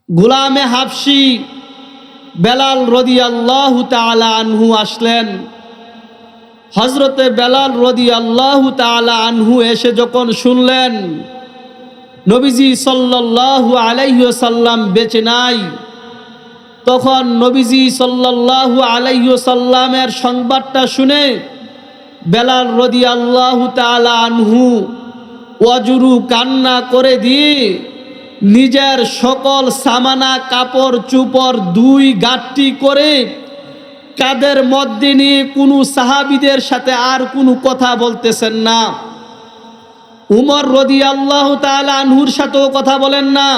গোলামে হাবশি বেলাল রাদিয়াল্লাহু তাআলা আনহু আসলেন। হযরতে বেলাল রাদিয়াল্লাহু তাআলা আনহু এসে যখন শুনলেন নবীজি সাল্লাল্লাহু আলাইহি ওয়াসাল্লাম বেঁচে নাই, তখন নবীজি সাল্লাল্লাহু আলাইহি ওয়াসাল্লামের সংবাদটা শুনে বেলাল রাদিয়াল্লাহু তাআলা আনহু ওয়াজুরু কান্না করে দিয়ে নিজের সকল সামানা কাপড় চোপড় দুই গাঁটটি করে কাঁধের মধ্যে নিয়ে কোনো সাহাবীদের সাথে আর কোনো কথা বলতেছেন না। উমর রাদিয়াল্লাহু তাআলা আনহুর সাথেও কথা বলেন না।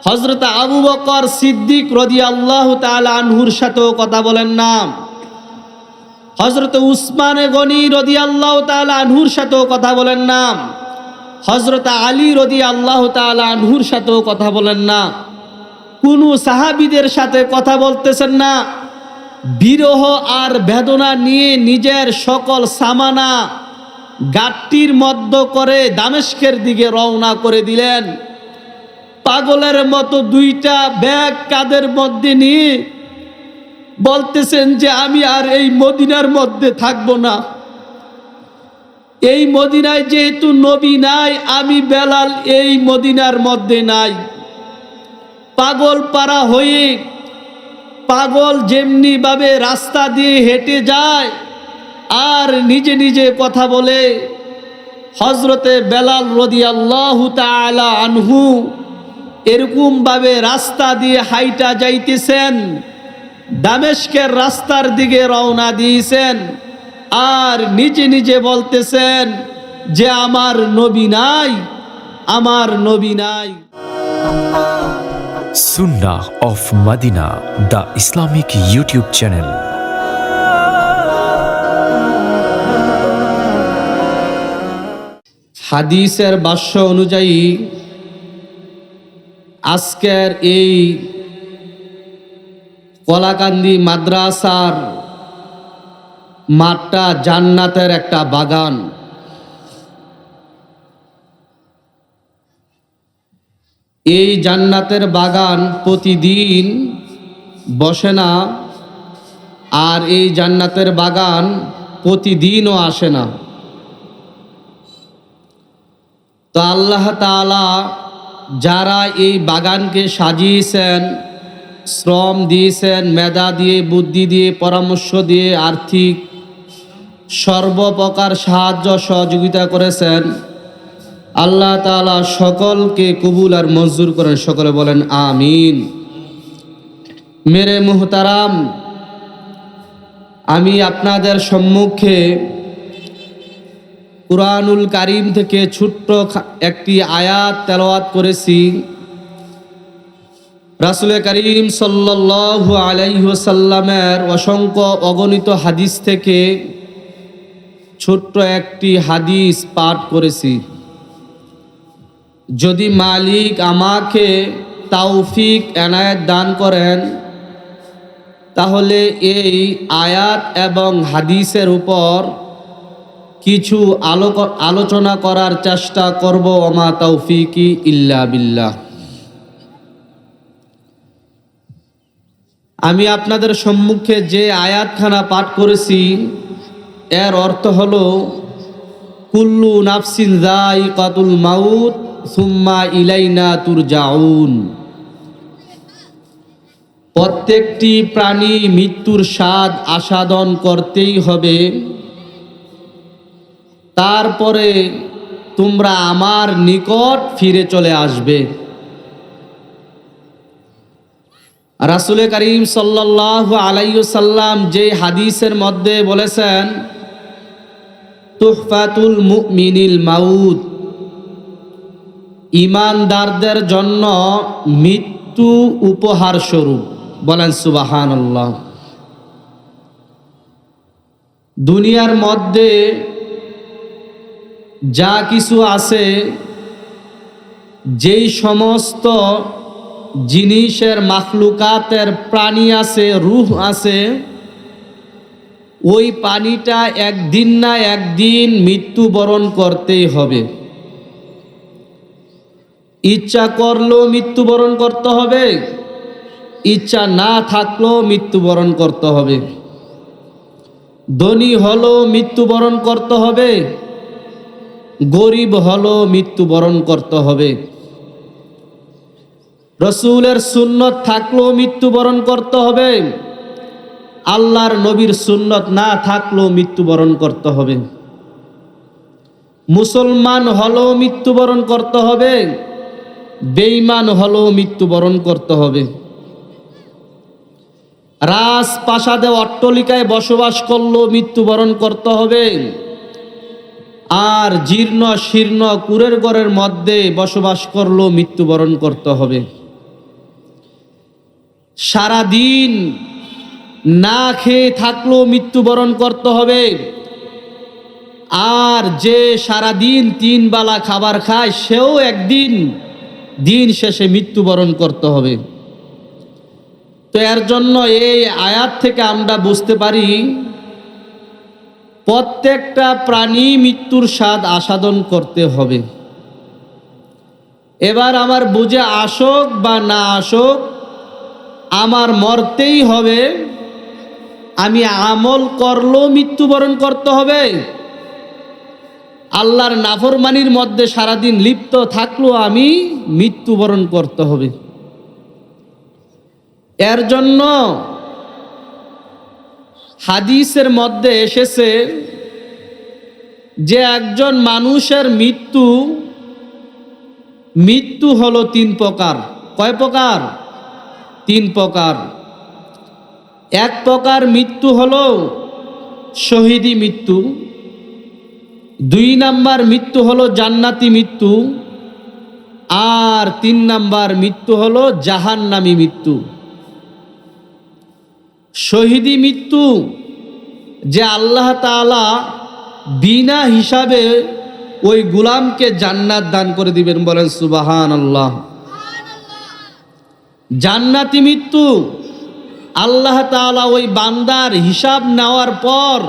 হযরত আবু বকর সিদ্দিক রাদিয়াল্লাহু তাআলা আনহুর সাথেও কথা বলেন না। হযরত উসমানে গনি রাদিয়াল্লাহু তাআলা আনহুর সাথেও কথা বলেন না। হযরত আলী রাদিয়াল্লাহু তাআলা আনহুর সাথেও কথা বলেন না। কোনো সাহাবীদের সাথে কথা বলতেছেন না। বিরহ আর বেদনা নিয়ে নিজের সকল সামানা গাট্টির মধ্য করে দামেস্কের দিকে রওনা করে দিলেন। পাগলের মতো দুইটা ব্যাগ কাঁধের মধ্যে নিয়ে বলতেছেন যে আমি আর এই মদিনার মধ্যে থাকবো না। এই মদিনায় যেহেতু নবী নাই, আমি বেলাল এই মদিনার মধ্যে নাই। পাগল পারা হয়ে পাগল যেমনি ভাবে রাস্তা দিয়ে হেঁটে যায় আর নিজে নিজে কথা বলে, হযরতে বেলাল রাদিয়াল্লাহু তাআলা আনহু এরকম ভাবে রাস্তা দিয়ে হাইটা যাইতেছেন, দামেস্কের রাস্তার দিকে রওনা দিয়েছেন আর নিজে নিজে বলতেছেন যে আমার নবী নাই, আমার নবী নাই। Sunnah of Madina, the Islamic YouTube channel. হাদিসের ভাষ্য অনুযায়ী আজকের এই কলাকান্দি মাদ্রাসার মাঠটা জান্নাতের একটা বাগান। এই জান্নাতের বাগান প্রতিদিন বসে না, আর এই জান্নাতের বাগান প্রতিদিনও আসে না। তো আল্লাহ তাআলা যারা এই বাগানকে সাজিয়েছেন, শ্রম দিয়েছেন, মেধা দিয়ে, বুদ্ধি দিয়ে, পরামর্শ দিয়ে, আর্থিক সর্বপ্রকার সাহায্য সহযোগিতা করেছেন, আল্লাহ তাআলা সকলকে কবুল আর মঞ্জুর করেন। সকলে বলেন আমিন। মেরে মুহতারাম, আমি আপনাদের সম্মুখে কুরআনুল কারীম থেকে ছোট্ট একটি আয়াত তেলাওয়াত করেছি। রাসূল করিম সাল্লাল্লাহু আলাইহি ওয়াসাল্লামের অসংখ্য অগণিত হাদিস থেকে ছোট্ট একটি হাদিস পাঠ করেছি। যদি মালিক আমাকে তৌফিক এনায়েত দান করেন, তাহলে এই আয়াত এবং হাদিসের উপর কিছু আলোচনা করার চেষ্টা করব। ওমা তৌফিকি ইল্লা বিল্লাহ। আমি আপনাদের সম্মুখে যে আয়াতখানা পাঠ করেছি এর অর্থ হলো কুল্লু নাফসিন যায়িকাতুল মাউত সুম্মা ইলাইনা তুরজাউন। প্রত্যেকটি প্রাণী মৃত্যুর স্বাদ আস্বাদন করতেই হবে, তারপরে তোমরা আমার নিকট ফিরে চলে আসবে। রাসূল করিম সাল্লাল্লাহু আলাইহি ওয়াসাল্লাম যে হাদিসের মধ্যে বলেছেন তুহফাতুল মুমিনিল মাউত, ঈমানদারদের জন্য মৃত্যু উপহার স্বরূপ। বলেন সুবহানাল্লাহ। দুনিয়ার মধ্যে যা কিছু আছে, যেই সমস্ত জিনিসের মাখলুকাতের প্রাণী আছে, রূহ আছে, ওই প্রাণীটা একদিন না একদিন মৃত্যুবরণ করতেই হবে। ইচ্ছা করলেও মৃত্যুবরণ করতে হবে, ইচ্ছা না থাকলেও মৃত্যুবরণ করতে হবে। ধনী হলেও মৃত্যুবরণ করতে হবে, গরিব হলেও মৃত্যুবরণ করতে হবে। রসুলের সুন্নত থাকলেও মৃত্যুবরণ করতে হবে, আল্লাহর নবীর সুন্নত না থাকলেও মৃত্যুবরণ করতে হবে। মুসলমান হলেও মৃত্যুবরণ করতে হবে, বেঈমান হলেও মৃত্যুবরণ করতে হবে। রাজপ্রাসাদে অট্টালিকায় বসবাস করলেও মৃত্যুবরণ করতে হবে, আর জীর্ণ শীর্ণ কুঁড়ের ঘরের মধ্যে বসবাস করলেও মৃত্যুবরণ করতে হবে। সারাদিন না খেয়ে থাকলেও মৃত্যুবরণ করতে হবে, আর যে সারাদিন 3 বেলা খাবার খায় সেও একদিন দিন শেষে মৃত্যুবরণ করতে হবে। তো এর জন্য এই আয়াত থেকে আমরা বুঝতে পারি প্রত্যেকটা প্রাণী মৃত্যুর স্বাদ আস্বাদন করতে হবে। এবার আমার বুঝে আসুক বা না আসুক, আমার মরতেই হবে। আমি আমল করলেও মৃত্যুবরণ করতে হবে, আল্লাহর নাফরমানির মধ্যে সারাদিন লিপ্ত থাকলেও আমি মৃত্যুবরণ করতে হবে। এর জন্য হাদিসের মধ্যে এসেছে যে একজন মানুষের মৃত্যু হলো 3 প্রকার। কয় প্রকার? 3 প্রকার। এক প্রকার মৃত্যু হলো শহীদি মৃত্যু, 2 নাম্বার মৃত্যু হলো জান্নাতি মৃত্যু, আর 3 নাম্বার মৃত্যু হলো জাহান্নামী মৃত্যু। শহীদি মৃত্যু যে আল্লাহ তাআলা বিনা হিসাবে ওই গোলামকে জান্নাত দান করে দিবেন, বলেন সুবহানাল্লাহ। জান্নাতি মৃত্যু আল্লাহ তাআলা ওই বান্দার হিসাব নেওয়ার পর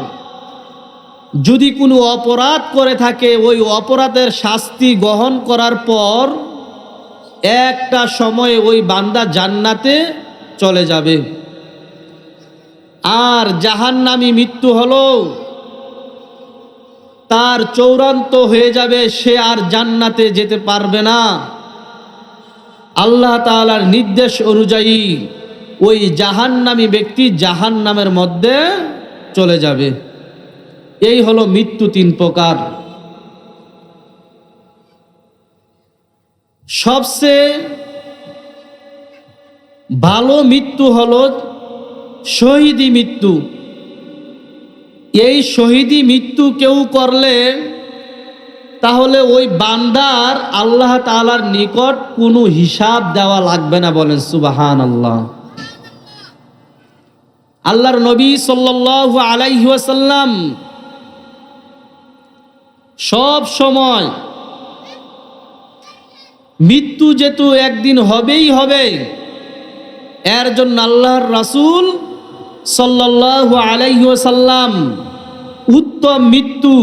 যদি কোনো অপরাধ করে থাকে ওই অপরাধের শাস্তি গ্রহণ করার পর একটা সময়ে ওই বান্দা জান্নাতে চলে যাবে। আর জাহান্নামী মৃত্যু হলো তার চূড়ান্ত হয়ে যাবে, সে আর জান্নাতে যেতে পারবে না। আল্লাহ তাআলার নির্দেশ অনুযায়ী ওই জাহান্নামী ব্যক্তি জাহান্নামের মধ্যে চলে যাবে। এই হলো মৃত্যু 3 প্রকার। সবচেয়ে ভালো মৃত্যু হলো শহীদি মৃত্যু। এই শহীদি মৃত্যু কেউ করলে তাহলে ওই বান্দার আল্লাহ তাআলার নিকট কোনো হিসাব দেওয়া লাগবে না, বলেন সুবহানাল্লাহ। আল্লাহর নবী সাল্লাল্লাহু আলাইহি ওয়াসাল্লাম সব সময় মৃত্যু যেহেতু একদিন হবেই হবে, এর জন্য আল্লাহর রাসূল সাল্লাল্লাহু আলাইহি ওয়াসাল্লাম উত্তম মৃত্যু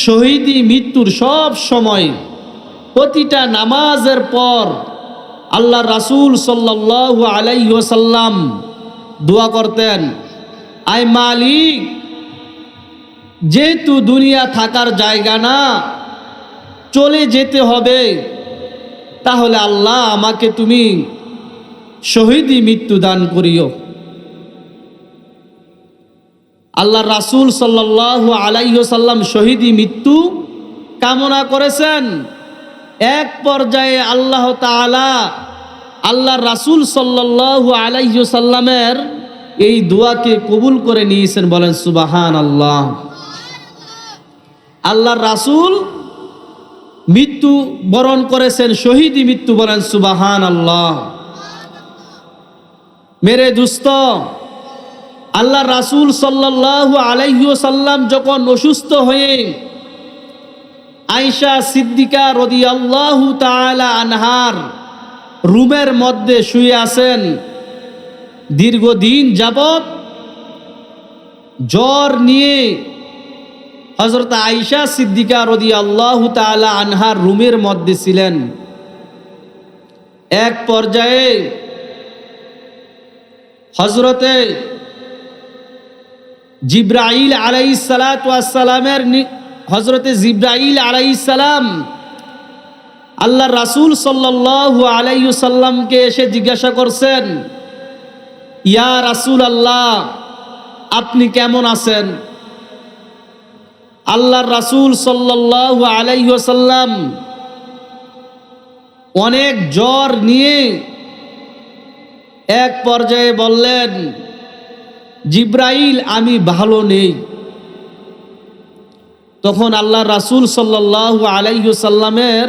শহীদি মৃত্যুর সব সময় প্রতিটা নামাজের পর আল্লাহর রাসূল সাল্লাল্লাহু আলাইহি ওয়াসাল্লাম দোয়া করতেন, আয় মালিক, যেহেতু দুনিয়া থাকার জায়গা না, চলে যেতে হবে, তাহলে আল্লাহ আমাকে তুমি শহীদি মৃত্যু দান করিও। আল্লাহর রাসূল সাল্লাল্লাহু আলাইহি ওয়াসাল্লাম শহীদি মৃত্যু কামনা করেছেন। এক পর্যায়ে আল্লাহ তাআলা আল্লাহর রাসূল সাল্লাল্লাহু আলাইহি ওয়াসাল্লামের এই দোয়াকে কবুল করে নিয়েছেন, বলেন সুবহানাল্লাহ। আল্লাহর রাসূল মৃত্যু বরণ করেছেন শহীদি মৃত্যু, বলেন সুবহানাল্লাহ। মেরে দোস্ত, আল্লাহর রাসূল সাল্লাল্লাহু আলাইহি ওয়াসাল্লাম যখন অসুস্থ হয়ে আয়েশা সিদ্দিকা রাদিয়াল্লাহু তাআলা আনহার রুমের মধ্যে শুয়ে আছেন, দীর্ঘদিন যাবত জ্বর নিয়ে হযরত আয়েশা সিদ্দিকা রাদিয়াল্লাহু তাআলা আনহার রুমের মধ্যে ছিলেন। এক পর্যায়ে হযরতে জিবরাইল আলাইহিস সালাতু ওয়াস সালামের হযরতে জিবরাইল আলাইহিস সালাম আল্লাহর রাসূল সাল্লাল্লাহু আলাইহি ওয়াসাল্লামকে এসে জিজ্ঞাসা করছেন, ইয়া রাসূলুল্লাহ, আপনি কেমন আছেন? আল্লাহর রাসূল সাল্লাল্লাহু আলাইহি ওয়াসাল্লাম অনেক জ্বর নিয়ে এক পর্যায়ে বললেন, জিবরাইল, আমি ভালো নেই। তখন আল্লাহর রাসূল সাল্লাল্লাহু আলাইহি ওয়াসাল্লামের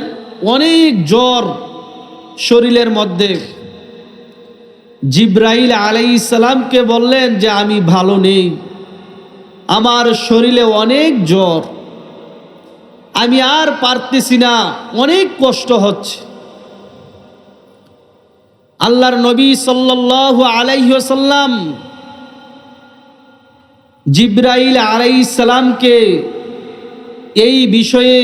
অনেক জ্বর শরীরের মধ্যে। জিবরাইল আলাইহিস সালামকে বললেন যে আমি ভালো নেই, আমার শরীরে অনেক জ্বর, আমি আর পারতেছি না, অনেক কষ্ট হচ্ছে। আল্লাহর নবী সাল্লাল্লাহু আলাইহি ওয়াসাল্লাম জিবরাইল আলাইহিস সালামকে এই বিষয়ে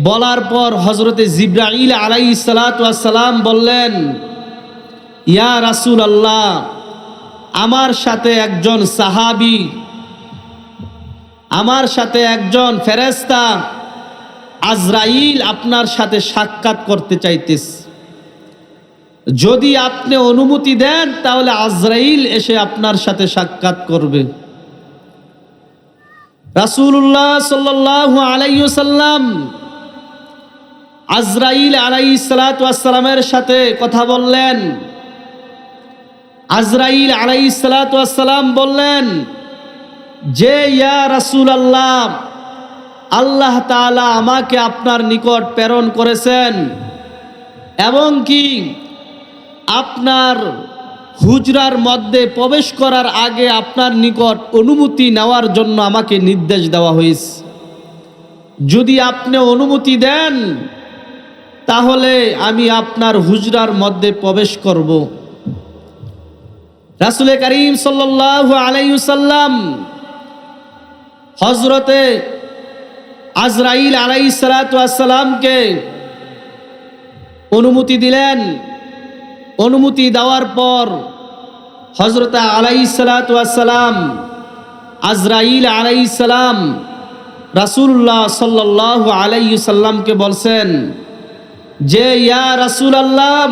বলার পর হযরতে জিবরাইল আলাইহিস সালাতু ওয়াস সালাম বললেন, ইয়া রাসূলুল্লাহ, আমার সাথে একজন সাহাবী, আমার সাথে একজন ফেরেশতা আজরাইল আপনার সাথে সাক্ষাৎ করতে চাইতেছে। যদি আপনি অনুমতি দেন তাহলে আজরাইল এসে আপনার সাথে সাক্ষাৎ করবে। রাসূলুল্লাহ সাল্লাল্লাহু আলাইহি ওয়াসাল্লাম আজরাইল আলাইহিস সালাতু ওয়াস সালামের সাথে কথা বললেন। আজরাইল আলাইহিস সালাতু ওয়াস সালাম বললেন যে, ইয়া রাসূলুল্লাহ, আল্লাহ তাআলা আমাকে আপনার নিকট প্রেরণ করেছেন এবং কি আপনার হুজরার মধ্যে প্রবেশ করার আগে আপনার নিকট অনুমতি নেওয়ার জন্য আমাকে নির্দেশ দেওয়া হয়েছে। যদি আপনি অনুমতি দেন তাহলে আমি আপনার হুজরার মধ্যে প্রবেশ করব। রাসূল করিম সাল্লাল্লাহু আলাইহি ওয়াসাল্লাম হযরতে আজরাইল আলাইহিস সালাতু ওয়াস সালামকে অনুমতি দিলেন। অনুমতি দেওয়ার পর হযরত আলাইহিস সালাতু ওয়াস সালাম আজরাইল আলাইহিস সালাম রাসূলুল্লাহ সাল্লাল্লাহু আলাইহি ওয়াসাল্লামকে বলছেন যে, ইয়া রাসূলুল্লাহ,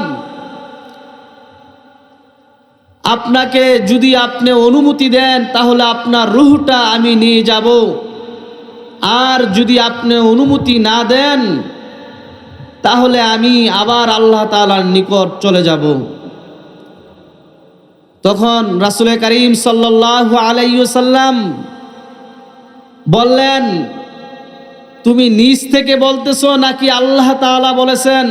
আপনাকে যদি আপনি অনুমতি দেন তাহলে আপনার রূহটা আমি নিয়ে যাব, আর যদি আপনি অনুমতি না দেন তাহলে আমি আবার আল্লাহ তাআলার নিকট চলে যাব। তখন রাসূল করিম সাল্লাল্লাহু আলাইহি ওয়াসাল্লাম বললেন, তুমি নিজ থেকে বলতেছো নাকি আল্লাহ তাআলা বলেছেন?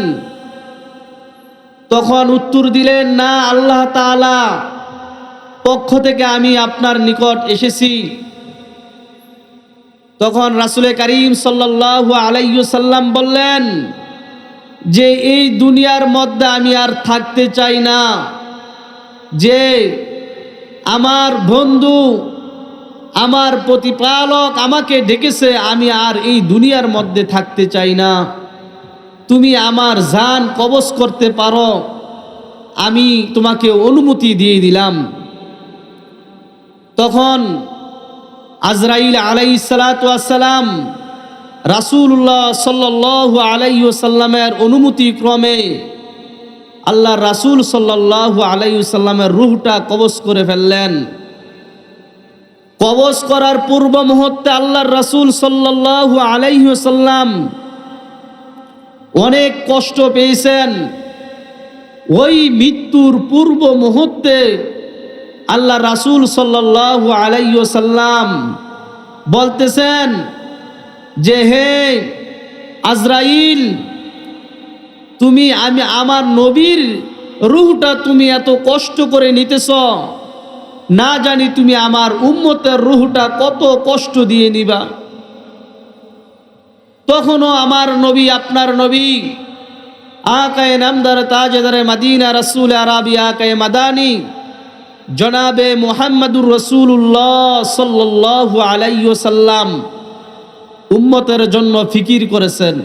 তখন উত্তর দিলেন, না, আল্লাহ তাআলা পক্ষ থেকে আমি আপনার নিকট এসেছি। তখন রাসূল করিম সাল্লাল্লাহু আলাইহি ওয়াসাল্লাম বললেন যে, এই দুনিয়ার মধ্যে আমি আর থাকতে চাই না, যে আমার বন্ধু, আমার প্রতিপালক আমাকে ডেকেছে, আমি আর এই দুনিয়ার মধ্যে থাকতে চাই না। তুমি আমার জান কবজ করতে পারো, আমি তোমাকে অনুমতি দিয়ে দিলাম। তখন আজরাইল আলাইহিস সালাতু ওয়াস সালাম রাসূলুল্লাহ সাল্লাল্লাহু আলাইহি ওয়াসাল্লামের অনুমতি ক্রমে আল্লাহর রাসূল সাল্লাল্লাহু আলাইহি ওয়াসাল্লামের রূহটা কবজ করে ফেললেন। কবজ করার পূর্ব মুহূর্তে আল্লাহর রাসূল সাল্লাল্লাহু আলাইহি ওয়াসাল্লাম অনেক কষ্ট পেয়েছেন। ওই মৃত্যুর পূর্ব মুহূর্তে আল্লাহ রাসূল সাল্লাল্লাহু আলাইহি ওয়াসাল্লাম বলতেছেন যে, হে আজরাইল, তুমি আমার নবীর রূহটা তুমি এত কষ্ট করে নিতেছ, না জানি তুমি আমার উম্মতের রূহটা কত কষ্ট দিয়ে নিবা। তখনও আমার নবী, আপনার নবী আকায়ে নামদার তাজদারে মদিনা রাসূল আরবি আকায়ে মাদানী জনাবে মুহাম্মদুর রাসূলুল্লাহ সাল্লাল্লাহু আলাইহি ওয়াসাল্লাম উম্মতের জন্য ফিকির করেছেন।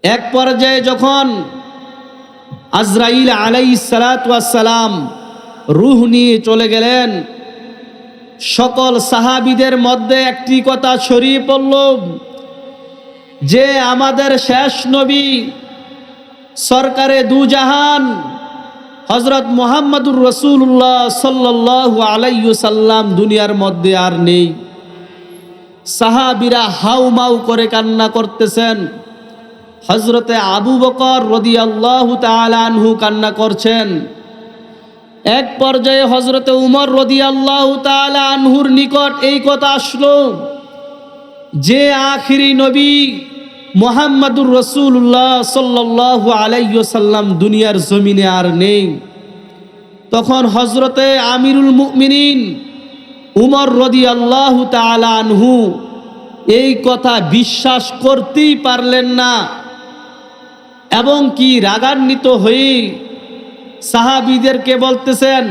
এক পর্যায়ে যখন আজরাইল আলাইহিস সালাতু ওয়াস সালাম রূহ নিয়ে চলে গেলেন, সকল সাহাবীদের মধ্যে একটি কথা ছড়িয়ে পড়ল যে আমাদের শেষ নবী সরকারে দুজাহান হযরত মুহাম্মদুর রাসূলুল্লাহ সাল্লাল্লাহু আলাইহি ওয়াসাল্লাম দুনিয়ার মধ্যে আর নেই। সাহাবীরা হাউমাউ করে কান্না করতেছেন। হযরতে আবু বকর রাদিয়াল্লাহু তাআলা আনহু কান্না করছেন। এক পর্যায়ে হযরতে উমর রাদিয়াল্লাহু তাআলা আনহুর নিকট এই কথা আসলো যে আখিরি নবী মুহাম্মদুর রাসূলুল্লাহ সাল্লাল্লাহু আলাইহি ওয়াসাল্লাম দুনিয়ার জমিনে আর নেই। তখন হযরতে আমিরুল মুমিনিন উমর রাদিয়াল্লাহু তাআলা আনহু এই কথা বিশ্বাস করতেই পারলেন না এবং কি রাগান্বিত হয়ে সাহাবীদেরকে বলতেছেন,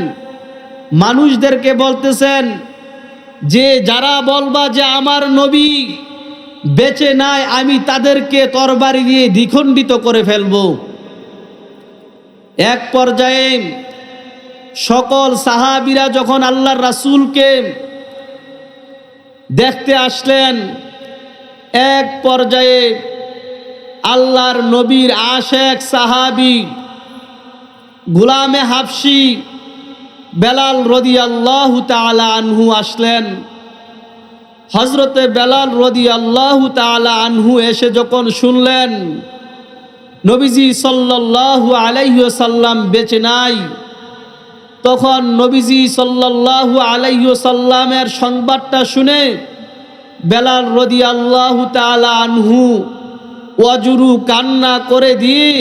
মানুষদেরকে বলতেছেন যে যারা বলবা যে আমার নবী বেঁচে নাই, আমি তাদেরকে তরবারি দিয়ে দ্বিখণ্ডিত করে ফেলব। এক পর্যায়ে সকল সাহাবীরা যখন আল্লাহর রাসূলকে দেখতে আসলেন, এক পর্যায়ে আল্লাহর নবীর আশেক সাহাবী গোলামে হাবশি বেলাল রাদিয়াল্লাহু তাআলা আনহু আসলেন। হযরতে বেলাল রাদিয়াল্লাহু তাআলা আনহু এসে যখন শুনলেন নবীজি সাল্লাল্লাহু আলাইহি ওয়াসাল্লাম বেঁচে নাই, তখন নবীজি সাল্লাল্লাহু আলাইহি ওয়াসাল্লামের সংবাদটা শুনে বেলাল রাদিয়াল্লাহু তাআলা আনহু ওয়াজুরু কান্না করে দিয়ে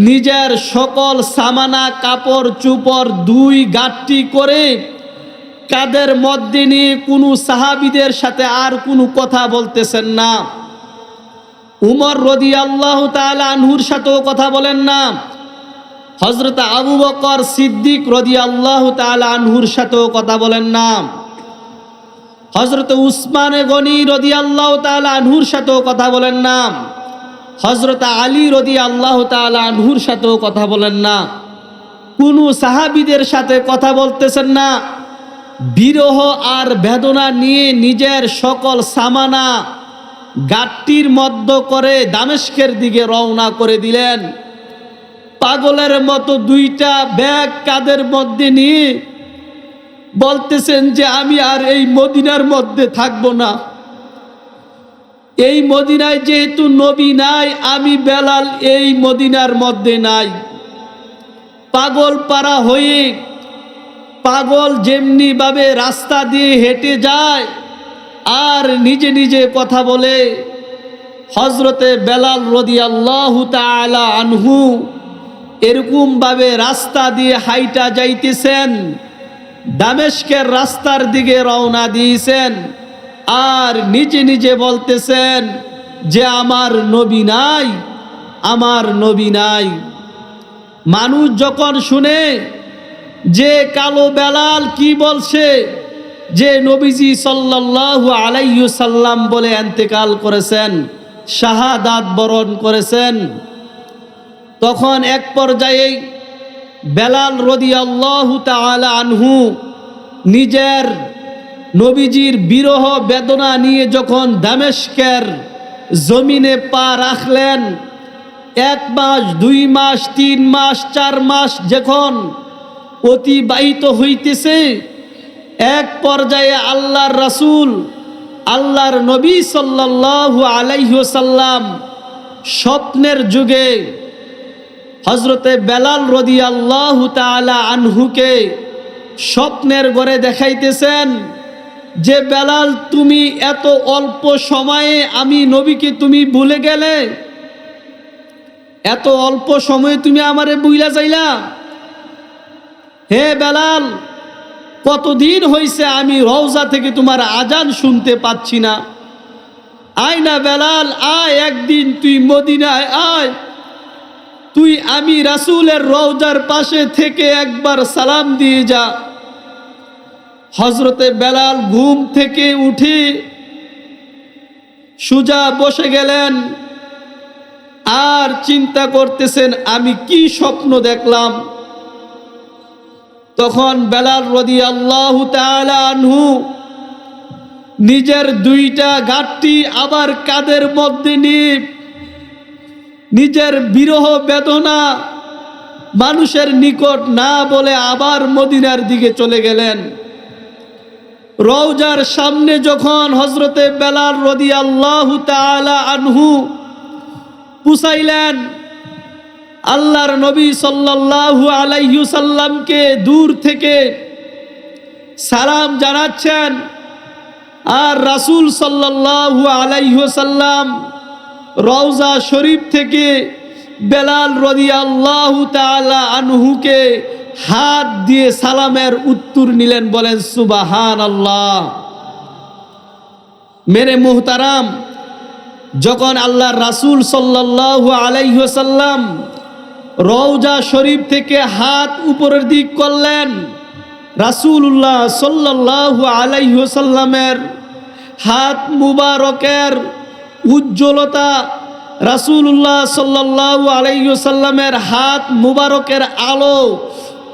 নিজের সকল সামানা কাপড় চুপড় দুই গাঁটটি করে কাদের মধ্যে নিয়ে কোনো সাহাবীদের সাথে আর কোনো কথা বলতেছেন না। উমর রাদিয়াল্লাহু তাআলা আনহুর সাথেও কথা বলেন না। হযরত আবু বকর সিদ্দিক রাদিয়াল্লাহু তাআলা আনহুর সাথেও কথা বলেন না। হযরত উসমানে গনি রাদিয়াল্লাহু তাআলা আনহুর সাথেও কথা বলেন না। হযরত আলী রাদিয়াল্লাহু তাআলা আনহুর সাথেও কথা বলেন না। কোনো সাহাবীদের সাথে কথা বলতেছেন না। বিরহ আর বেদনা নিয়ে নিজের সকল সামানা গাট্টির মধ্য করে দামেস্কের দিকে রওনা করে দিলেন। পাগলের মতো দুইটা ব্যাগ কাঁধের মধ্যে নিয়ে বলতেছেন যে আমি আর এই মদিনার মধ্যে থাকবো না। এই মদিনায় যেহেতু নবী নাই, আমি বেলাল এই মদিনার মধ্যে নাই। পাগল পারা হয়ে পাগল যেমনি ভাবে রাস্তা দিয়ে হেঁটে যায় আর নিজে নিজে কথা বলে, হযরতে বেলাল রাদিয়াল্লাহু তাআলা আনহু এরকম ভাবে রাস্তা দিয়ে হাইটা যাইতেছেন, দামেস্কের রাস্তার দিকে রওনা দিয়েছেন আর নিজে নিজে বলতেছেন যে আমার নবী নাই, আমার নবী নাই। মানুষ যখন শুনে যে কালো বেলাল কি বলছে যে নবীজি সাল্লাল্লাহু আলাইহি ওয়াসাল্লাম বলে ইন্তেকাল করেছেন, শাহাদাত বরণ করেছেন, তখন এক পর্যায়ে বেলাল রাদিয়াল্লাহু তাআলা আনহু নিজের নবীজির বিরহ বেদনা নিয়ে যখন দামেস্কের জমিনে পা রাখলেন, 1 মাস 2 মাস 3 মাস 4 মাস যখন অতিবাহিত হইতেছে, এক পর্যায়ে আল্লাহর রাসূল আল্লাহর নবী সাল্লাল্লাহু আলাইহি ওয়াসাল্লাম স্বপ্নের যুগে হযরতে বেলাল রাদিয়াল্লাহু তাআলা আনহুকে স্বপ্নের ঘরে দেখাইতেছেন যে বেলাল, তুমি এত অল্প সময়ে আমি নবীকে তুমি ভুলে গেলে, এত অল্প সময়ে তুমি আমারে ভুইলা যাইলা। হে বেলাল, কতদিন হইছে আমি রওজা থেকে তোমার আজান শুনতে পাচ্ছি না। আয় না বেলাল, আয়, একদিন তুই মদিনায় আয়, তুই আমি রাসূলের রওজার পাশে থেকে একবার সালাম দিয়ে যা। হযরতে বেলাল ঘুম থেকে উঠে সোজা বসে গেলেন। আর চিন্তা করতেছেন আমি কি স্বপ্ন দেখলাম। তখন বেলাল রাদিয়াল্লাহু তাআলা আনহু নিজের দুইটা গাঁটটি আবার কাঁধের মধ্যে নিয়ে নিজের বিরহ বেদনা মানুষের নিকট না বলে আবার মদিনার দিকে চলে গেলেন। রওজার সামনে যখন হযরতে বেলাল রাদিয়াল্লাহু তাআলা আনহু পুছাইলেন, আল্লাহর নবী সাল্লাল্লাহু আলাইহি সাল্লামকে দূর থেকে সালাম জানাচ্ছেন, আর রাসূল সাল্লাল্লাহু আলাইহি সাল্লাম রওজা শরীফ থেকে বেলাল রাদিয়াল্লাহু তাআলা আনহুকে হাত দিয়ে সালামের উত্তর নিলেন। বলেন সুবহানাল্লাহ। মেরে মুহতারাম, যখন আল্লাহর রাসূল সাল্লাল্লাহু আলাইহি ওয়াসাল্লাম রওজা শরীফ থেকে হাত উপরের দিক করলেন, রাসূলুল্লাহ সাল্লাল্লাহু আলাইহি ওয়াসাল্লামের হাত মুবারকের উজ্জ্বলতা, রাসূলুল্লাহ সাল্লাল্লাহু আলাইহি ওয়াসাল্লামের হাত মুবারকের আলো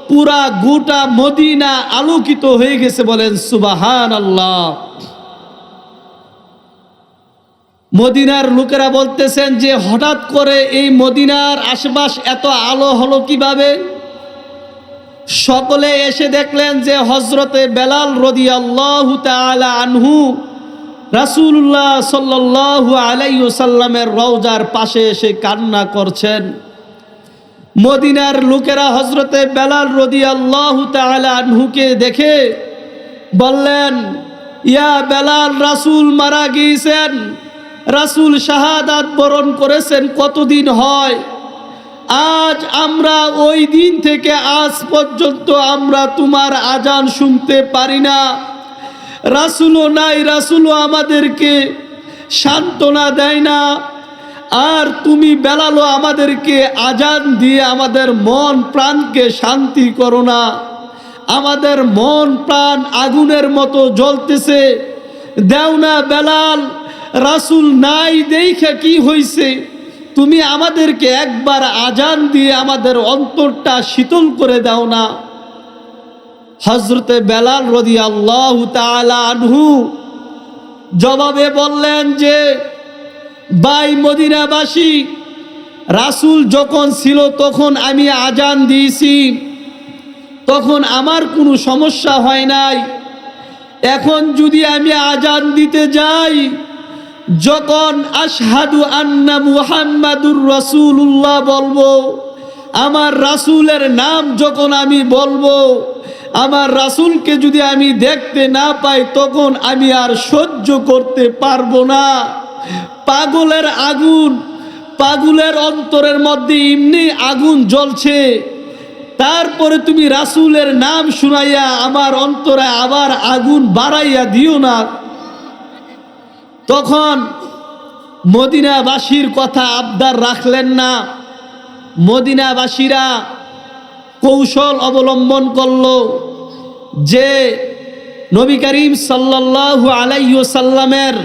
পুরা গোটা মদিনা আলোকিত হয়ে গেছে। বলেন সুবহানাল্লাহ। মদিনার লোকেরা বলতেছেন যে হঠাৎ করে এই মদিনার আশপাশ এত আলো হলো কিভাবে? সকলে এসে দেখলেন যে হযরতে বেলাল রাদিয়াল্লাহু তাআলা আনহু রাসূলুল্লাহ সাল্লাল্লাহু আলাইহি ওয়াসাল্লামের রওজার পাশে এসে কান্না করছেন। মদিনার লোকেরা হযরতে বেলাল রাদিয়াল্লাহু তাআলা আনহুকে দেখে বললেন, ইয়া বেলাল, রাসূল মারা গিয়েছেন, রাসূল শাহাদাত বরণ করেছেন কতদিন হয়? আজ আমরা ওই দিন থেকে আজ পর্যন্ত আমরা তোমার আজান শুনতে পারি না। রাসূলও নাই, রাসূলও আমাদেরকে সান্ত্বনা দেয় না, আর তুমি বেলালও আমাদেরকে আজান দিয়ে আমাদের মন প্রাণকে শান্তি করো না। আমাদের মন প্রাণ আগুনের মতো জ্বলতেছে, দেও না বেলাল। রাসূল নাই দেখে কি হইছে, তুমি আমাদেরকে একবার আজান দিয়ে আমাদের অন্তরটা শীতল করে দাও না। হযরতে বেলাল রাদিয়াল্লাহু তাআলা আনহু জবাবে বললেন যে, ভাই মদিনাবাসী, রাসূল যখন ছিল তখন আমি আজান দিয়েছি, তখন আমার কোনো সমস্যা হয় নাই। এখন যদি আমি আজান দিতে যাই, যখন আশহাদু আন্না মুহাম্মাদুর রাসূলুল্লাহ বলবো, আমার রাসূলের নাম যখন আমি বলবো, আমার রাসূলকে যদি আমি দেখতে না পাই, তখন আমি আর সহ্য করতে পারবো না। পাগলের আগুন, পাগলের অন্তরের মধ্যে এমনি আগুন জ্বলছে, তারপরে তুমি রাসূলের নাম শুনাইয়া আমার অন্তরে আবার আগুন বাড়াইয়া দিও না। তখন মদিনাবাসীর কথা আবদার রাখলেন না। মদিনাবাসীরা কৌশল অবলম্বন করল যে নবী করিম সাল্লাল্লাহু আলাইহি ওয়াসাল্লামের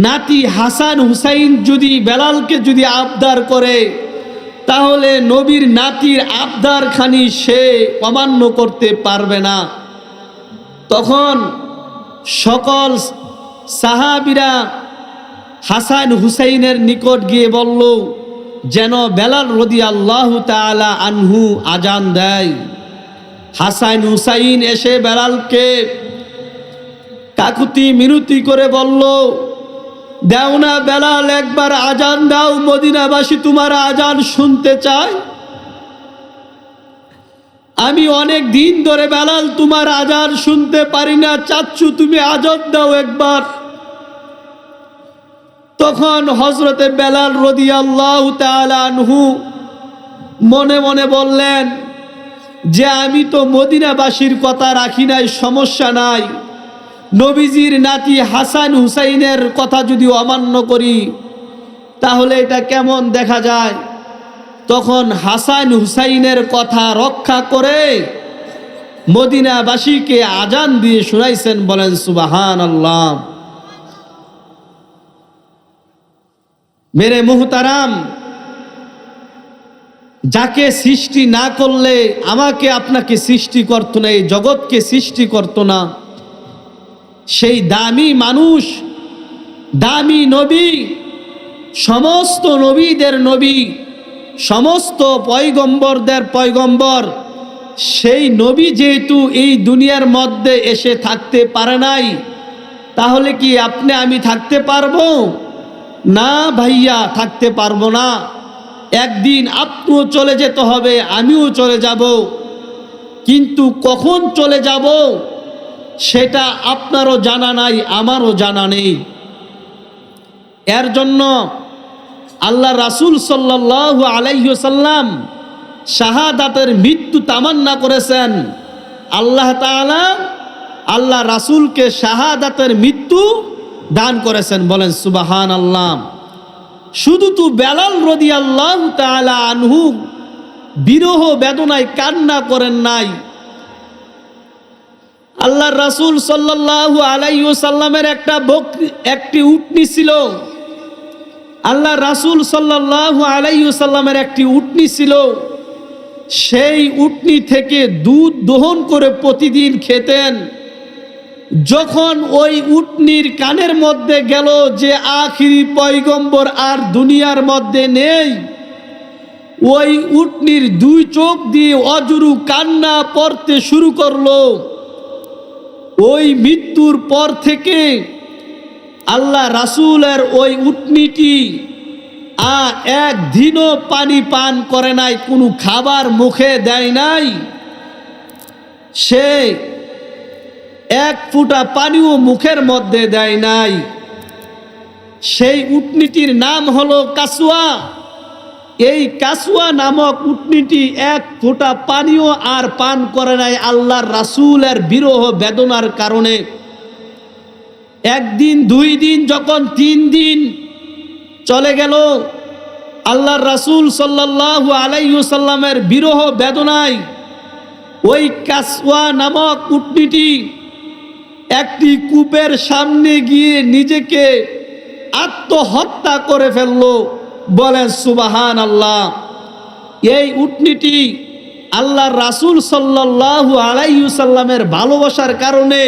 নাতি হাসান হুসাইন যদি বেলালকে যদি আবদার করে, তাহলে নবীর নাতির আবদার খানি সে অমান্য করতে পারবে না। তখন সকল সাহাবীরা হাসান হুসাইনের নিকট গিয়ে বলল যেন বেলাল রাদিয়াল্লাহু তাআলা আনহু আজান দেয়। হাসান হুসাইন এসে বেলালকে কাকুতি মিনতি করে বলল, দাও না বেলাল, একবার আজান দাও, মদিনাবাসী তোমার আজান শুনতে চায়। আমি অনেক দিন ধরে বেলাল তোমার আজান শুনতে পারি না, চাচ্ছু তুমি আজান দাও একবার। তখন হযরতে বেলাল রাদিয়াল্লাহু তাআলা আনহু মনে মনে বললেন যে আমি তো মদিনাবাসীর কথা রাখি নাই, সমস্যা নাই, নবীজির নাতি হাসান হুসাইনের কথা যদি অমান্য করি তাহলে এটা কেমন দেখা যায়। তখন হাসান হুসাইনের কথা রক্ষা করে মদিনাবাসীকে আজান দিয়ে শুনাইছেন। বলেন সুবহানাল্লাহ। মেরে মুহতারাম, যাকে সৃষ্টি না করলে আমাকে আপনাকে সৃষ্টি করতো না, এই জগৎকে সৃষ্টি করতো না, সেই দামি মানুষ, দামি নবী, সমস্ত নবীদের নবী, সমস্ত পয়গম্বরদের পয়গম্বর, সেই নবী যেহেতু এই দুনিয়ার মধ্যে এসে থাকতে পারে নাই, তাহলে কি আপনি আমি থাকতে পারবো? না ভাইয়া, থাকতে পারবো না। একদিন আপনিও চলে যেতে হবে, আমিও চলে যাব, কিন্তু কখন চলে যাব সেটা আপনারও জানা নাই, আমারও জানা নেই। এর জন্য আল্লাহ রাসূল সাল্লাল্লাহু আলাইহি ওয়াসাল্লাম শাহাদাতের মৃত্যু তামান্না করেছেন। আল্লাহ তাআলা আল্লাহ রাসূলকে শাহাদাতের মৃত্যু দান করেছেন, বলেন সুবহানাল্লাহ। শুধু তো বেলাল রাদিয়াল্লাহু তাআলা আনহু বিরহ বেদনায় কান্না করেন নাই। আল্লাহ রাসূল সাল্লাল্লাহু আলাইহি ওয়াসাল্লামের একটি উটনি ছিল। আল্লাহ রাসূল সাল্লাল্লাহু আলাইহি ওয়াসাল্লামের একটি উটনি ছিল। সেই উটনি থেকে দুধ দহন করে প্রতিদিন খেতেন। যখন ওই উটনির কানের মধ্যে গেল যে আখিরি পয়গম্বর আর দুনিয়ার মধ্যে নেই, ওই উটনির দুই চোখ দিয়ে অজুরু কান্না পড়তে শুরু করলো। ওই মৃত্যুর পর থেকে আল্লাহ রাসূলের ওই উটনিটি একদিনও পানি পান করে নাই, কোনো খাবার মুখে দেয় নাই, সে এক ফোঁটা পানিও মুখের মধ্যে দেয় নাই। সেই উটনিটির নাম হলো কাসওয়া। এই কাসওয়া নামক উটনিটি এক ফোঁটা পানিও আর পান করে নাই আল্লাহর রাসূলের বিরহ বেদনার কারণে। একদিন, 2 দিন, যখন 3 দিন চলে গেল, আল্লাহর রাসূল সাল্লাল্লাহু আলাইহি ওয়াসাল্লামের বিরহ বেদনায় ওই কাসওয়া নামক উটনিটি একটি কূপের সামনে গিয়ে নিজেকে আত্মহত্যা করে ফেললো, বলেন সুবহানাল্লাহ। এই উটনিটি আল্লাহর রাসূল সাল্লাল্লাহু আলাইহি ওয়াসাল্লামের ভালোবাসার কারণে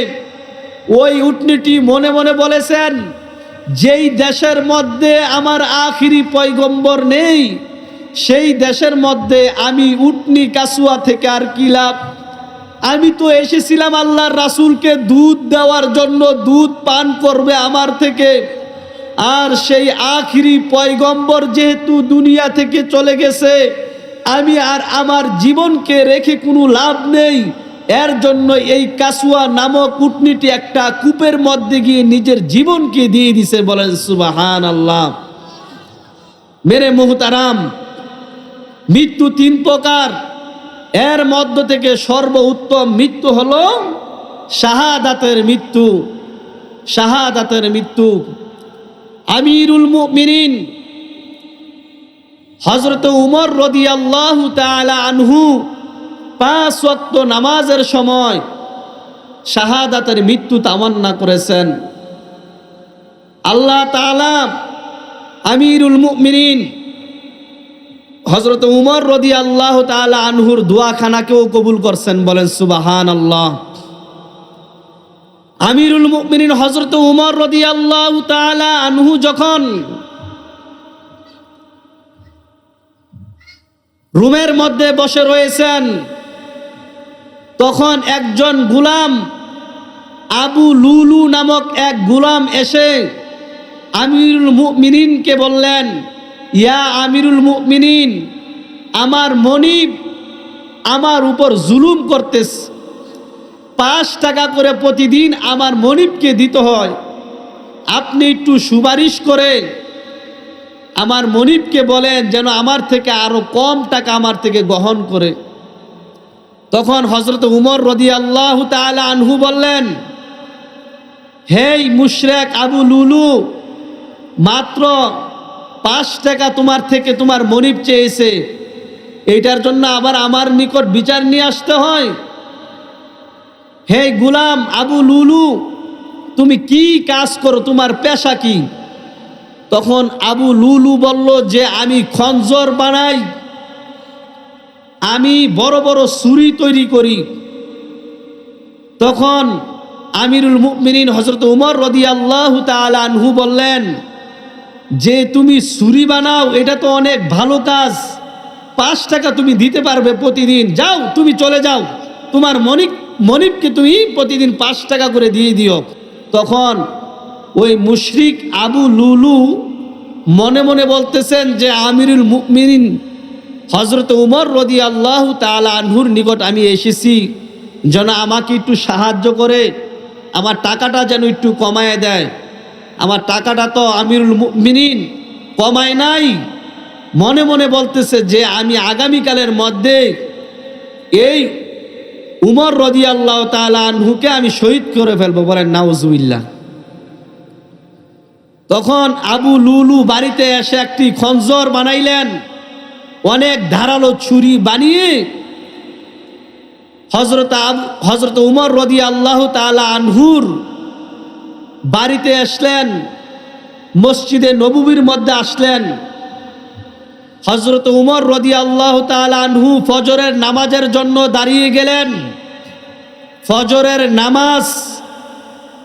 ওই উটনিটি মনে মনে বলেছেন, যেই দেশের মধ্যে আমার আখিরি পয়গম্বর নেই, সেই দেশের মধ্যে আমি উটনি কাসওয়া থেকে আর কি লাভ? আমি তো এসেছিলাম আল্লাহর রাসূলকে দুধ দেওয়ার জন্য, দুধ পান করবে আমার থেকে, আর সেই আখিরি পয়গম্বর যেহেতু দুনিয়া থেকে চলে গেছে, আমি আর আমার জীবনকে রেখে কোনো লাভ নেই। এর জন্য এই কাসওয়া নামক উটনিটি একটা কূপের মধ্যে গিয়ে নিজের জীবনকে দিয়ে দিছে, বলেন সুবহানাল্লাহ। মেরে মুহতারাম, মৃত্যু 3 প্রকার। এর মধ্য থেকে সর্বোত্তম মৃত্যু হলো শাহাদাতের মৃত্যু। শাহাদাতের মৃত্যু। আমিরুল মুমিনিন হযরত উমর রাদিয়াল্লাহু তাআলা আনহু 5 ওয়াক্ত নামাজের সময় শাহাদাতের মৃত্যু তামান্না করেছেন। আল্লাহ তাআলা আমিরুল মুমিনিন হযরত উমর রাদিয়াল্লাহু তাআলা আনহুর দোয়াখানাকেও কবুল করছেন, বলেন সুবহানাল্লাহ। আমিরুল মুমিনিন হযরত উমর রাদিয়াল্লাহু তাআলা আনহু যখন রুমের মধ্যে বসে রয়েছেন, তখন একজন গোলাম, আবু লুলু নামক এক গোলাম এসে আমিরুল মুমিনিনকে বললেন, ইয়া আমিরুল মুমিনিন, আমার মনিব আমার উপর জুলুম করতেছে, 5 টাকা করে প্রতিদিন আমার মনিবকে দিতে হয়, আপনি একটু সুপারিশ করে আমার মনিবকে বলেন যেন আমার থেকে আরো কম টাকা আমার থেকে গ্রহণ করে। তখন হযরত উমর রাদিয়াল্লাহু তাআলা আনহু বললেন, হেই মুশরিক আবু লুলু, মাত্র 5 টাকা তোমার থেকে তোমার মনিব চেয়েছে, এইটার জন্য আবার আমার নিকট বিচার নিয়ে আসতে হয়? হে গোলাম আবু লুলু, তুমি কি কাজ করো, তোমার পেশা কি? তখন আবু লুলু বলল যে আমি খঞ্জর বানাই, আমি বড় বড় ছুরি তৈরি করি। তখন আমিরুল মুমিনিন হযরত উমর রাদিয়াল্লাহু তাআলা আনহু বললেন যে তুমি ছুরি বানাও, এটা তো অনেক ভালো কাজ, 5 টাকা তুমি দিতে পারবে প্রতিদিন, যাও তুমি চলে যাও, তোমার মনিবকে তুমি প্রতিদিন 5 টাকা করে দিয়ে দিও। তখন ওই মুশরিক আবু লুলু মনে মনে বলতেছেন যে আমিরুল মুমিনিন হযরত উমর রাদিয়াল্লাহু তাআলা আনহুর নিকট আমি এসেছি, যেন আমাকে একটু সাহায্য করে আমার টাকাটা যেন একটু কমায় দেয়। আমার টাকাটা তো আমিরুল মুমিনিন কমায় নাই। মনে মনে বলতেছে যে আমি আগামীকালের মধ্যে এই উমর রাদিয়াল্লাহু তাআলা আনহুকে আমি শহীদ করে ফেলবো। বলেন নাউজুবিল্লাহ। তখন আবু লুলু বাড়িতে এসে একটি খঞ্জর বানাইলেন, অনেক ধারালো ছুরি বানিয়ে হযরত উমর রাদিয়াল্লাহু তাআলা আনহুর বাড়িতে আসলেন, মসজিদে নববীর মধ্যে আসলেন। হযরত উমর রাদিয়াল্লাহু তাআলা আনহু ফজরের নামাজের জন্য দাঁড়িয়ে গেলেন। ফজরের নামাজ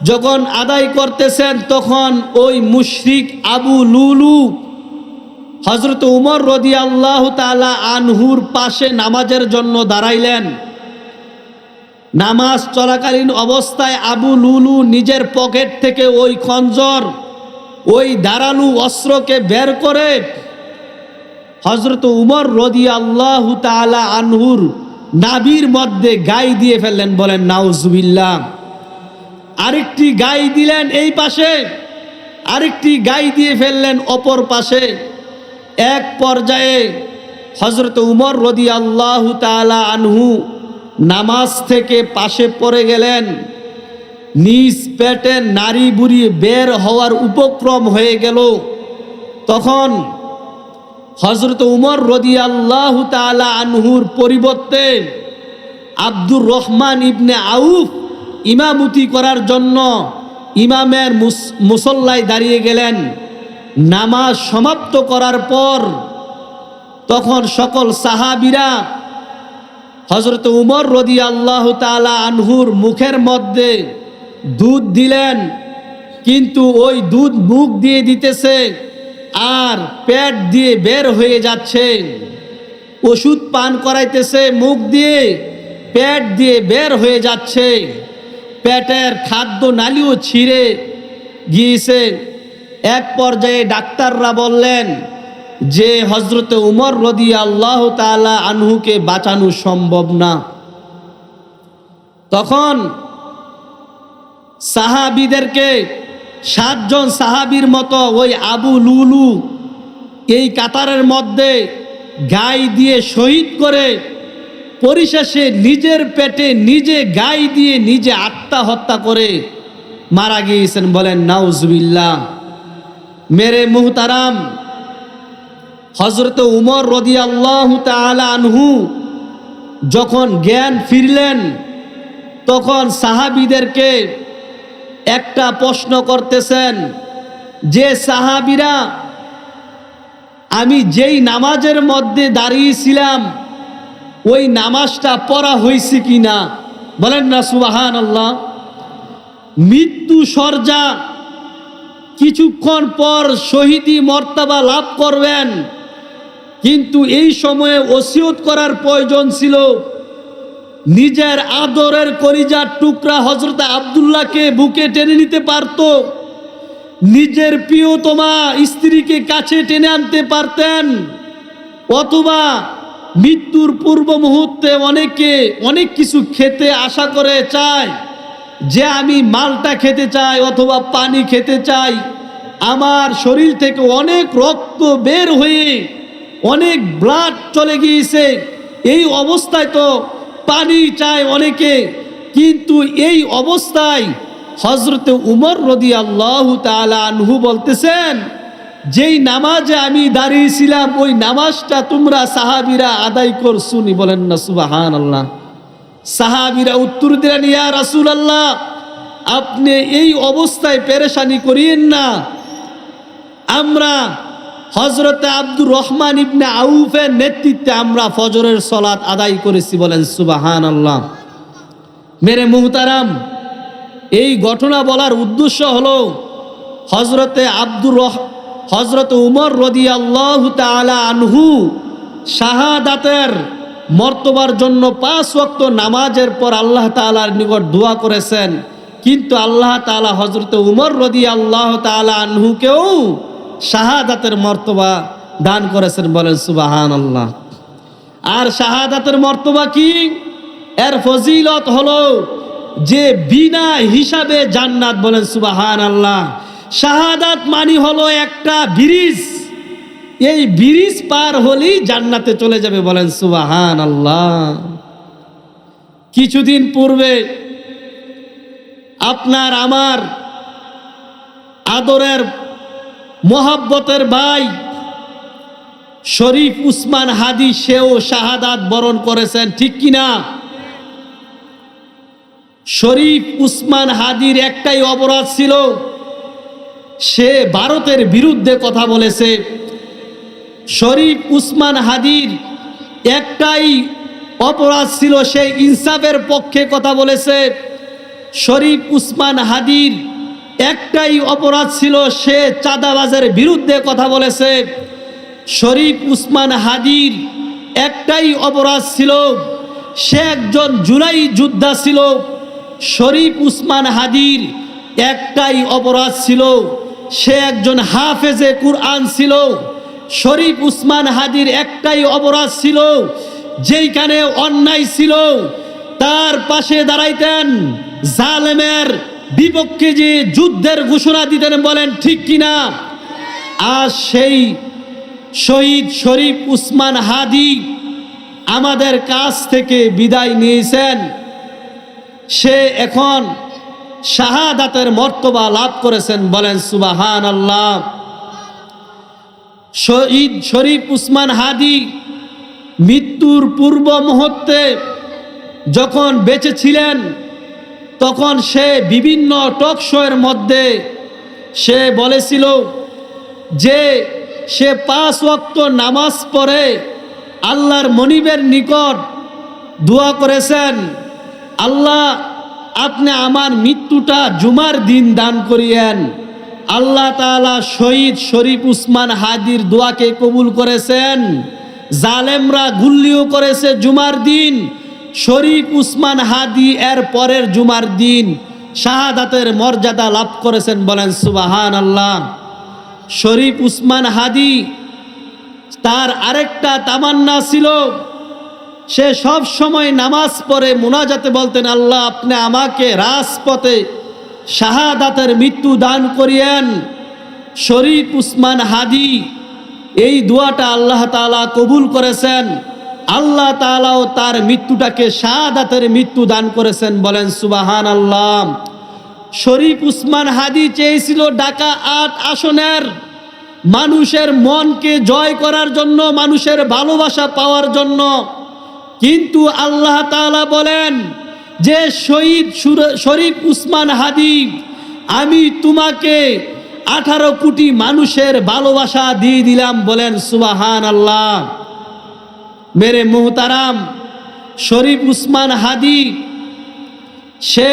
যখন আদায় করতেছেন তখন ওই মুশরিক আবু লুলু হযরত উমর রাদিয়াল্লাহু তাআলা আনহুর পাশে নামাজের জন্য দাঁড়াইলেন। নামাজ চলাকালীন অবস্থায় আবু লুলু নিজের পকেট থেকে ওই খঞ্জর, ওই ধারালো অস্ত্রকে বের করে হযরত উমর রাদিয়াল্লাহু তাআলা আনহুর নাভির মধ্যে গাই দিয়ে ফেললেন। বলেন নাউজুবিল্লাহ। আরেকটি গাই দিলেন এই পাশে, আরেকটি গাই দিয়ে ফেললেন অপর পাশে। এক পর্যায়ে হযরত উমর রাদিয়াল্লাহু তাআলা আনহু নামাজ থেকে পাশে পড়ে গেলেন। নিজ পেটের নাড়ি বুড়ি বের হওয়ার উপক্রম হয়ে গেল। তখন হযরত উমর রাদিয়াল্লাহু তাআলা আনহুর পরিবর্তে আব্দুর রহমান ইবনে আউফ ইমামতি করার জন্য ইমামের মুসল্লায় দাঁড়িয়ে গেলেন। নামাজ সমাপ্ত করার পর তখন সকল সাহাবীরা হযরত উমর রাদিয়াল্লাহু তাআলা আনহুর মুখের মধ্যে দুধ দিলেন, কিন্তু ওই দুধ মুখ দিয়ে দিতেছে আর পেট দিয়ে বের হয়ে যাচ্ছে। ওষুধ পান করাইতেছে মুখ দিয়ে, পেট দিয়ে বের হয়ে যাচ্ছে। পেটের খাদ্য নালীও ছিঁড়ে গিয়েছে। এক পর্যায়ে ডাক্তাররা বললেন যে হযরত উমর রাদিয়াল্লাহু তাআলা আনহুকে বাঁচানো সম্ভব না। তখন সাহাবীদেরকে 7 জন সাহাবীর মতো ওই আবু লুলু এই কাতারের মধ্যে গাই দিয়ে শহীদ করে পরিশেষে নিজের পেটে নিজে গাই দিয়ে নিজে আত্মহত্যা করে মারা গিয়েছেন। বলেন নাউজুবিল্লাহ। মেরে মুহতারাম, হযরত উমর রাদিয়াল্লাহু তাআলা আনহু যখন জ্ঞান ফিরলেন তখন সাহাবীদেরকে একটা প্রশ্ন করতেছেন যে সাহাবীরা, আমি যেই নামাজের মধ্যে দাঁড়িয়েছিলাম ওই নামাজটা পড়া হয়েছে কিনা? বলেন না সুবহানাল্লাহ। মৃত্যু সরজা কিছুক্ষণ পর শহীদি মর্তবা লাভ করবেন, কিন্তু এই সময়ে ওসিয়ত করার প্রয়োজন ছিল। নিজের আদরের কলিজার টুকরা হযরত আব্দুল্লাহকে বুকে টেনে নিতে পারত, নিজের প্রিয়তমা স্ত্রীকে কাছে টেনে আনতে পারতেন, অথবা মৃত্যুর পূর্ব মুহূর্তে অনেকে অনেক কিছু খেতে আশা করে চায় যে আমি মালটা খেতে চাই অথবা পানি খেতে চাই, আমার শরীর থেকে অনেক রক্ত বের হয়ে অনেক ব্লাড চলে গিয়েছে, এই অবস্থায় তো পানি চায় অনেকে। কিন্তু এই অবস্থায় হযরত উমর রাদিয়াল্লাহু তাআলা আনহু বলতেছেন, যেই নামাজে আমি দাঁড়িয়েছিলাম ওই নামাজটা তোমরা সাহাবীরা আদায় করছুনি। বলেন না সুবহানাল্লাহ। সাহাবীরা উত্তর দিলেন, ইয়া রাসূলুল্লাহ, আপনি এই অবস্থায় পেরেশানি করিয়েন না, আমরা হযরতে আব্দুর রহমান ইবনে আউফের নেতৃত্বে আমরা ফজরের সালাত আদায় করেছি, বলেন সুবহানাল্লাহ। মেরে মুহতারাম, এই ঘটনা বলার উদ্দেশ্য হলো হযরত উমর রাদিয়াল্লাহু তাআলা আনহু শাহাদাতের মর্তবার জন্য 5 ওয়াক্ত নামাজের পর আল্লাহ তাআলার নিকট দোয়া করেছেন, কিন্তু আল্লাহ তাআলা হযরত উমর রাদিয়াল্লাহু তাআলা আনহুকেও শাহাদাতের মর্তবা দান করেছেন, বলেন সুবহানাল্লাহ। আর শাহাদাতের মর্তবা কি? এর ফজিলত হলো যে বিনা হিসাবে জান্নাত, বলেন সুবহানাল্লাহ। শাহাদাত মানি হলো একটা ব্রিজ, এই ব্রিজ পার হলেই জান্নাতে চলে যাবে, বলেন সুবহানাল্লাহ। কিছুদিন পূর্বে আপনার আমার আদরের মোহাব্বতের ভাই শরীফ উসমান হাদি, সেও শাহাদাত বরণ করেছেন, ঠিক কিনা? শরীফ উসমান হাদির একটাই অপরাধ ছিল, সে ভারতের বিরুদ্ধে কথা বলেছে। শরীফ উসমান হাদির একটাই অপরাধ ছিল, সে ইনসাফের পক্ষে কথা বলেছে। শরীফ উসমান হাদির একটাই অপরাধ ছিল, সে চাঁদাবাজের বিরুদ্ধে কথা বলেছে। শরীফ উসমান হাদির একটাই অপরাধ ছিল, সে একজন জুলাই যোদ্ধা ছিল। শরীফ উসমান হাদির একটাই অপরাধ ছিল, সে একজন হাফেজে কুরআন ছিল। শরীফ উসমান হাদির একটাই অপরাধ ছিল, যেইখানে অন্যায় ছিল তার পাশে দাঁড়াইতেন, জালেমের বিপক্ষে যে যুদ্ধের ঘোষণা দিতেন, বলেন ঠিক কিনা? আর সেই শহীদ শরীফ উসমান হাদি আমাদের কাছ থেকে বিদায় নিয়েছেন, সে এখন শাহাদাতের মর্তবা লাভ করেছেন, বলেন সুবহানাল্লাহ। শহীদ শরীফ উসমান হাদি মৃত্যুর পূর্ব মুহূর্তে যখন বেঁচে ছিলেন, তখন সে বিভিন্ন টক শোয়ের মধ্যে সে বলেছিল যে সে 5 ওয়াক্ত নামাজ পড়ে আল্লাহর মনিবের নিকট দোয়া করেছেন, আল্লাহ আপনি আমার মৃত্যুটা জুমার দিন দান করিয়েন। আল্লাহ তাআলা শহীদ শরীফ উসমান হাদির দোয়াকে কবুল করেছেন। জালেমরা গুল্লিও করেছে জুমার দিন, শরীফ উসমান হাদি এর পরের জুমার দিন শাহাদাতের মর্যাদা লাভ করেছেন, বলেন সুবহানাল্লাহ। শরীফ উসমান হাদি তার আরেকটা তামান্না ছিল, সে সব সময় নামাজ পড়ে মুনাজাতে বলতেন, আল্লাহ আপনি আমাকে রাজপথে শাহাদাতের মৃত্যু দান করিয়েন। শরীফ উসমান হাদি এই দোয়াটা আল্লাহ তাআলা কবুল করেছেন, আল্লাহ তাআলাও তার মৃত্যুটাকে শাহাদাতের মৃত্যু দান করেছেন, বলেন সুবহানাল্লাহ। শরীফ উসমান হাদি চেয়েছিল ঢাকা 8 আসনের মানুষের মনকে জয় করার জন্য, মানুষের ভালোবাসা পাওয়ার জন্য, কিন্তু আল্লাহ তাআলা বলেন যে শহীদ শরীফ উসমান হাদি, আমি তোমাকে 18 কোটি মানুষের ভালোবাসা দিয়ে দিলাম, বলেন সুবহানাল্লাহ। মেরে মুহতারাম, শরীফ উসমান হাদি সে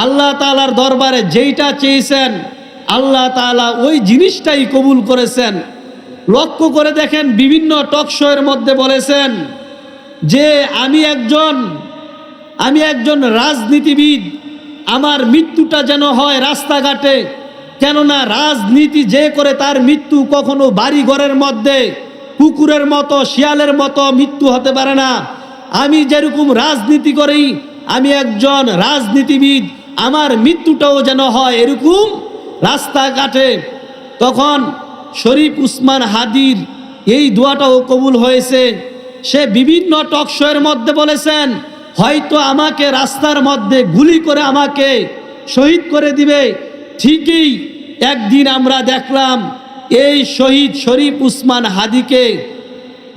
আল্লাহ তাআলার দরবারে যেইটা চেয়েছেন, আল্লাহ তাআলা ওই জিনিসটাই কবুল করেছেন। লক্ষ্য করে দেখেন, বিভিন্ন টক শোয়ের মধ্যে বলেছেন যে আমি একজন রাজনীতিবিদ, আমার মৃত্যুটা যেন হয় রাস্তাঘাটে, কেননা রাজনীতি যে করে তার মৃত্যু কখনো বাড়ি ঘরের মধ্যে কুকুরের মতো শিয়ালের মতো মৃত্যু হতে পারে না। আমি যেরকম রাজনীতি করি, আমি একজন রাজনীতিবিদ, আমার মৃত্যুটাও যেন হয় এরকম রাস্তাঘাটে। তখন শরীফ উসমান হাদির এই দোয়াটাও কবুল হয়েছে। সে বিভিন্ন টক শোয়ের মধ্যে বলেছেন, হয়তো আমাকে রাস্তার মধ্যে গুলি করে আমাকে শহীদ করে দিবে। ঠিকই একদিন আমরা দেখলাম এই শহীদ শরীফ উসমান হাদিকে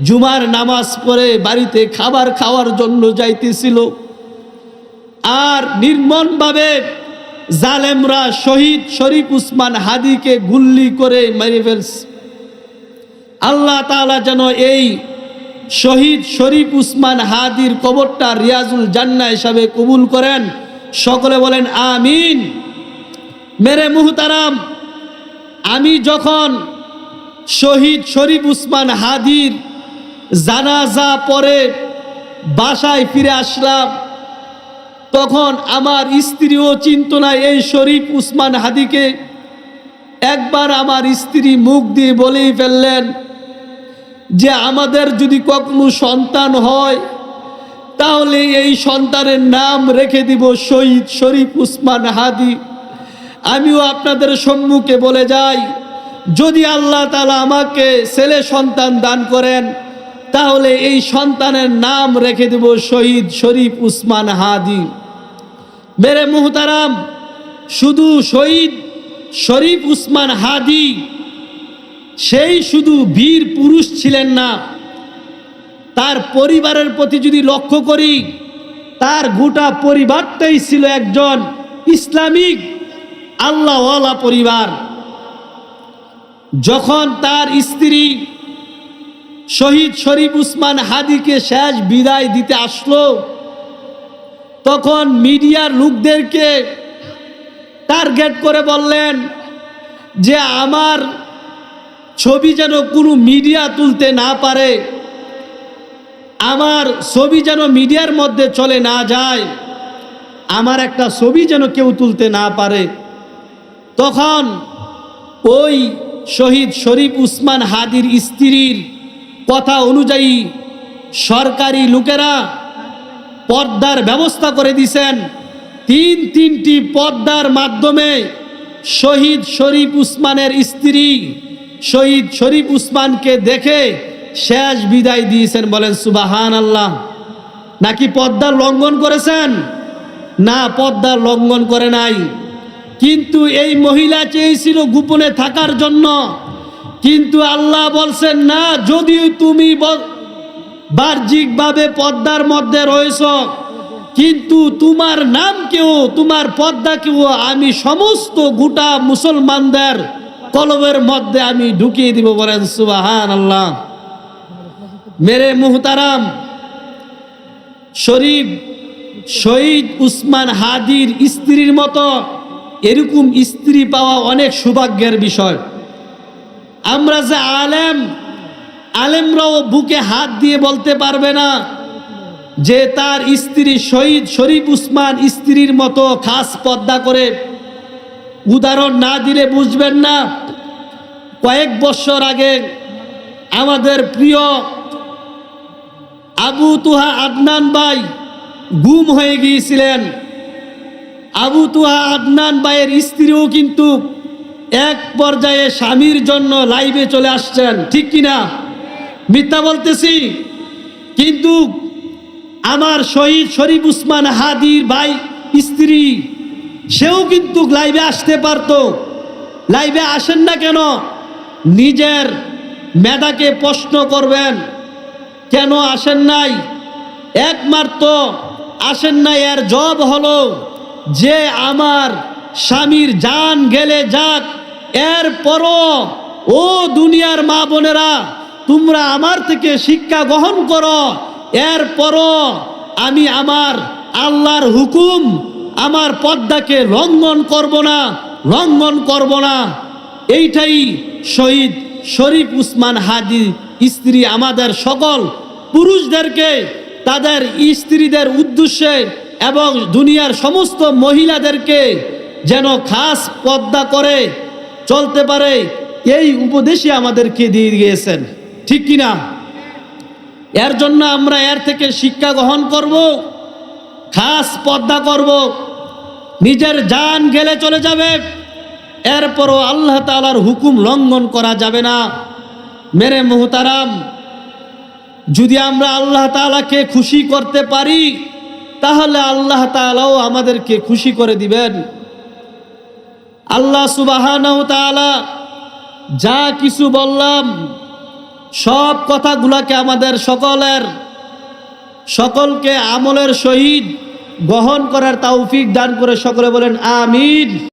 জুমার নামাজ পড়ে বাড়িতে খাবার খাওয়ার জন্য যাইতেছিল, আর নির্মমভাবে জালেমরা শহীদ শরীফ উসমান হাদিকে গুল্লি করে মেরে ফেলছে। আল্লাহ তাআলা যেন এই শহীদ শরীফ উসমান হাদির কবরটা রিয়াজুল জান্নাহ হিসাবে কবুল করেন। সকলে বলেন আমিন। মেরে মুহতারাম, আমি যখন শহীদ শরীফ উসমান হাদির জানাজা পরে বাসায় ফিরে আসলাম, তখন আমার স্ত্রীও চিন্তা না এই শরীফ উসমান হাদিকে। একবার আমার স্ত্রী মুখ দিয়ে বলেই ফেললেন যে আমাদের যদি কখনো সন্তান হয় তাহলে এই সন্তানের নাম রেখে দিব শহীদ শরীফ উসমান হাদি। আমিও আপনাদের সম্মুখে বলে যাই, যদি আল্লাহ তাআলা আমাকে ছেলে সন্তান দান করেন তাহলে এই সন্তানের নাম রেখে দেব শহীদ শরীফ উসমান হাদি। মেরে মুহতারাম, শুধু শহীদ শরীফ উসমান হাদি সেই শুধু বীর পুরুষ ছিলেন না, তার পরিবারের প্রতি যদি লক্ষ্য করি, তার গোটা পরিবারটাই ছিল একজন ইসলামিক আল্লাহওয়ালা পরিবার। যখন তার স্ত্রী শহীদ শরীফ উসমান হাদিকে শেষ বিদায় দিতে আসলো, তখন মিডিয়ার লোকদেরকে টার্গেট করে বললেন যে আমার ছবি যেন কোনো মিডিয়া তুলতে না পারে, আমার ছবি যেন মিডিয়ার মধ্যে চলে না যায়, আমার একটা ছবি যেন কেউ তুলতে না পারে। তখন ওই শহীদ শরীফ উসমান হাদির স্ত্রীর কথা অনুযায়ী সরকারি লোকেরা পর্দার ব্যবস্থা করে দিয়েছেন। তিনটি পর্দার মাধ্যমে শহীদ শরীফ উসমানের স্ত্রী শহীদ শরীফ উসমানকে দেখে শেষ বিদায় দিয়েছেন। বলেন সুবহানাল্লাহ। নাকি পর্দার লঙ্ঘন করেছেন? না, পর্দার লঙ্ঘন করে নাই। কিন্তু এই মহিলা চেয়েছিল গোপনে থাকার জন্য, কিন্তু আল্লাহ বলছেন না, যদিও তুমি বাহ্যিকভাবে পর্দার মধ্যে রয়েছ, কিন্তু তোমার নামকেও তোমার পর্দাকেও আমি সমস্ত গোটা মুসলমানদের কলবের মধ্যে আমি ঢুকিয়ে দিব। বলেন সুবহানাল্লাহ। মেরে মুহতারাম, শহীদ উসমান হাদির স্ত্রীর মতো এরকম স্ত্রী পাওয়া অনেক সৌভাগ্যের বিষয়। আমরা যে আলেমরাও বুকে হাত দিয়ে বলতে পারবে না যে তার স্ত্রী শহীদ শরীফ উসমান স্ত্রীর মতো খাস পর্দা করে। উদাহরণ না দিলে বুঝবেন না। কয়েক বছর আগে আমাদের প্রিয় আবু তুহা আদনান ভাই গুম হয়ে গিয়েছিলেন। আবু তুহা আদনান ভাইয়ের স্ত্রীও কিন্তু এক পর্যায়ে স্বামীর জন্য লাইভে চলে আসছেন, ঠিক কিনা? মিথ্যা বলতেছি? কিন্তু আমার শহীদ শরীফ উসমান হাদির ভাই স্ত্রী, সেও কিন্তু লাইভে আসতে পারত। লাইভে আসেন না কেন? নিজের মেধাকে প্রশ্ন করবেন, কেন আসেন নাই? একমাত্র আসেন নাই এর জব হলো যে আমার স্বামীর জান গেলে যাক, এরপরও ও দুনিয়ার মা বোনেরা তোমরা আমার থেকে শিক্ষা গ্রহণ করো, এরপরও আমি আমার আল্লাহর হুকুম আমার পর্দাকে লঙ্ঘন করব না। এইটাই শহীদ শরীফ উসমান হাদি স্ত্রী আমাদের সকল পুরুষদেরকে তাদের স্ত্রীদের উদ্দেশ্যে এবং দুনিয়ার সমস্ত মহিলাদেরকে যেন খাস পর্দা করে চলতে পারে, এই উপদেশই আমাদেরকে দিয়ে গিয়েছেন, ঠিক কিনা? এর জন্য আমরা এর থেকে শিক্ষা গ্রহণ করব, খাস পর্দা করব। নিজের জান গেলে চলে যাবে, এরপরও আল্লাহ তাআলার হুকুম লঙ্ঘন করা যাবে না। মেরে মুহতারাম, যদি আমরা আল্লাহ তাআলাকে খুশি করতে পারি তাহলে আল্লাহ তাআলাও আমাদেরকে খুশি করে দিবেন। আল্লাহ সুবহানাহু তাআলা যা কিছু বললাম সব কথাগুলোকে আমাদের সকলকে আমলের সহিত গ্রহণ করার তৌফিক দান করে সকলে বলেন আমিন।